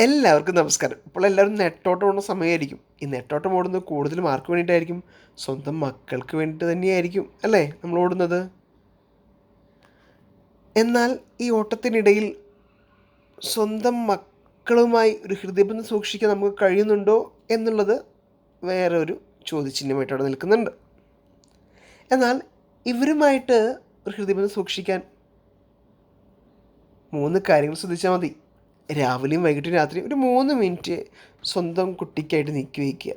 എല്ലാവർക്കും നമസ്കാരം. ഇപ്പോൾ എല്ലാവരും നെട്ടോട്ടം ഓടുന്ന സമയമായിരിക്കും. ഈ നെട്ടോട്ടം ഓടുന്നത് കൂടുതലും ആർക്ക് വേണ്ടിയിട്ടായിരിക്കും? സ്വന്തം മക്കൾക്ക് വേണ്ടിയിട്ട് തന്നെയായിരിക്കും അല്ലേ നമ്മൾ ഓടുന്നത്. എന്നാൽ ഈ ഓട്ടത്തിനിടയിൽ സ്വന്തം മക്കളുമായി ഒരു ഹൃദയബന്ധം സൂക്ഷിക്കാൻ നമുക്ക് കഴിയുന്നുണ്ടോ എന്നുള്ളത് വേറെ ഒരു ചോദ്യചിഹ്നമായിട്ട് അവിടെ നിൽക്കുന്നുണ്ട്. എന്നാൽ ഇവരുമായിട്ട് ഒരു ഹൃദയബന്ധം സൂക്ഷിക്കാൻ 3 കാര്യങ്ങൾ ശ്രദ്ധിച്ചാൽ മതി. രാവിലെയും വൈകിട്ടും രാത്രിയും ഒരു 3 മിനിറ്റ് സ്വന്തം കുട്ടിക്കായിട്ട് നീക്കി വയ്ക്കുക.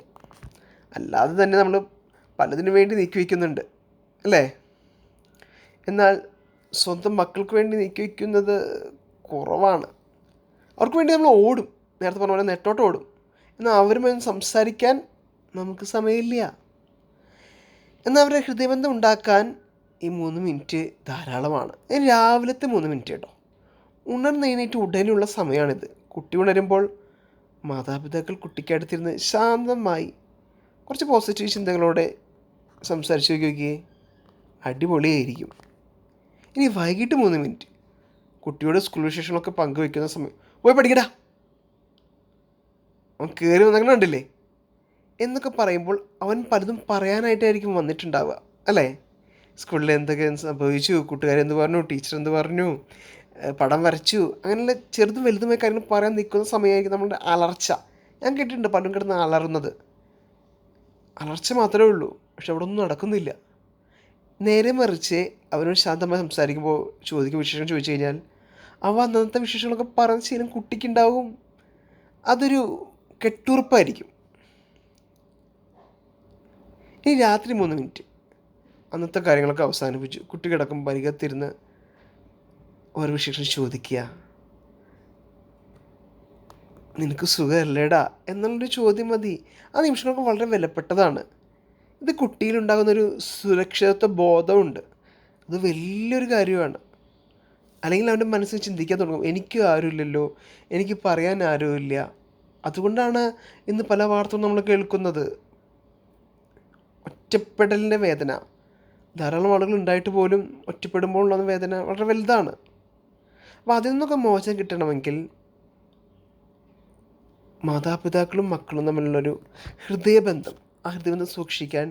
അല്ലാതെ തന്നെ നമ്മൾ പലതിനു വേണ്ടി നീക്കി വയ്ക്കുന്നുണ്ട് അല്ലേ? എന്നാൽ സ്വന്തം മക്കൾക്ക് വേണ്ടി നീക്കി വയ്ക്കുന്നത് കുറവാണ്. അവർക്ക് വേണ്ടി നമ്മൾ ഓടും, നേരത്തെ പറഞ്ഞ പോലെ നെട്ടോട്ട് ഓടും. എന്നാൽ അവരുമായി സംസാരിക്കാൻ നമുക്ക് സമയമില്ല. എന്നാൽ അവരുടെ ഹൃദയബന്ധം ഉണ്ടാക്കാൻ ഈ 3 മിനിറ്റ് ധാരാളമാണ്. രാവിലത്തെ 3 മിനിറ്റ് കേട്ടോ. ഉണർന്നെഴുന്നേറ്റ് ഉടനെയുള്ള സമയമാണിത്. കുട്ടി ഉണരുമ്പോൾ മാതാപിതാക്കൾ കുട്ടിക്കടുത്തിരുന്ന് ശാന്തമായി കുറച്ച് പോസിറ്റീവ് ചിന്തകളോടെ സംസാരിച്ച് നോക്കിയേ, അടിപൊളിയായിരിക്കും. ഇനി വൈകിട്ട് 3 മിനിറ്റ് കുട്ടിയോട് സ്കൂൾ വിശേഷങ്ങളൊക്കെ പങ്കുവെക്കുന്ന സമയം, പോയി പഠിക്കടാ, അവൻ കയറി വന്നങ്ങനെ കണ്ടില്ലേ എന്നൊക്കെ പറയുമ്പോൾ അവൻ പലതും പറയാനായിട്ടായിരിക്കും വന്നിട്ടുണ്ടാവുക അല്ലേ? സ്കൂളിൽ എന്തൊക്കെ സംഭവിച്ചു, കൂട്ടുകാരെന്ത് പറഞ്ഞു, ടീച്ചർ എന്ത് പറഞ്ഞു, പടം വരച്ചു, അങ്ങനെയുള്ള ചെറുതും വലുതുമായ കാര്യങ്ങൾ പറയാൻ നിൽക്കുന്ന സമയമായിരിക്കും നമ്മുടെ അലർച്ച. ഞാൻ കേട്ടിട്ടുണ്ട് പലരും കിടന്ന് അലറുന്നത്. അലർച്ച മാത്രമേ ഉള്ളൂ, പക്ഷെ അവിടെ ഒന്നും നടക്കുന്നില്ല. നേരെ മറിച്ച് അവരോട് ശാന്തമായി സംസാരിക്കുമ്പോൾ ചോദിക്കുന്ന വിശേഷം ചോദിച്ചു കഴിഞ്ഞാൽ അവ അന്നത്തെ വിശേഷങ്ങളൊക്കെ പറഞ്ഞ് ശീലം കുട്ടിക്കുണ്ടാവും. അതൊരു കെട്ടുറപ്പായിരിക്കും. ഇനി രാത്രി 3 മിനിറ്റ് അന്നത്തെ കാര്യങ്ങളൊക്കെ അവസാനിപ്പിച്ചു കുട്ടി കിടക്കുമ്പോൾ പരികത്തിരുന്ന് ഓരോ വിശേഷം ചോദിക്കുക. നിനക്ക് സുഖമല്ലേടാ എന്നുള്ളൊരു ചോദ്യം മതി. ആ നിമിഷങ്ങളൊക്കെ വളരെ വിലപ്പെട്ടതാണ്. ഇത് കുട്ടിയിലുണ്ടാകുന്നൊരു സുരക്ഷിതത്വ ബോധമുണ്ട്. അത് വലിയൊരു കാര്യമാണ്. അല്ലെങ്കിൽ അവൻ്റെ മനസ്സിൽ ചിന്തിക്കാൻ തുടങ്ങും, എനിക്ക് ആരുമില്ലല്ലോ, എനിക്ക് പറയാൻ ആരുമില്ല. അതുകൊണ്ടാണ് ഇന്ന് പല വാർത്തകളും നമ്മൾ കേൾക്കുന്നത്. ഒറ്റപ്പെടലിൻ്റെ വേദന, ധാരാളം ആളുകൾ ഉണ്ടായിട്ട് പോലും ഒറ്റപ്പെടുമ്പോൾ ഉള്ള വേദന വളരെ വലുതാണ്. അപ്പോൾ അതിൽ നിന്നൊക്കെ മോചനം കിട്ടണമെങ്കിൽ മാതാപിതാക്കളും മക്കളും തമ്മിലുള്ളൊരു ഹൃദയബന്ധം, ആ ഹൃദയബന്ധം സൂക്ഷിക്കാൻ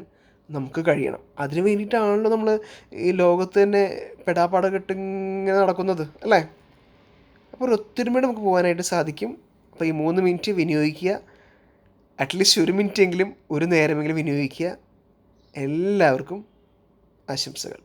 നമുക്ക് കഴിയണം. അതിന് വേണ്ടിയിട്ടാണല്ലോ നമ്മൾ ഈ ലോകത്ത് തന്നെ പെടാപ്പാടകെട്ട് ഇങ്ങനെ നടക്കുന്നത് അല്ലേ? അപ്പോൾ ഒരു ഒത്തൊരുമയോടെ നമുക്ക് പോകാനായിട്ട് സാധിക്കും. അപ്പോൾ ഈ 3 മിനിറ്റ് വിനിയോഗിക്കുക. അറ്റ്ലീസ്റ്റ് 1 മിനിറ്റെങ്കിലും ഒരു നേരമെങ്കിലും വിനിയോഗിക്കുക. എല്ലാവർക്കും ആശംസകൾ.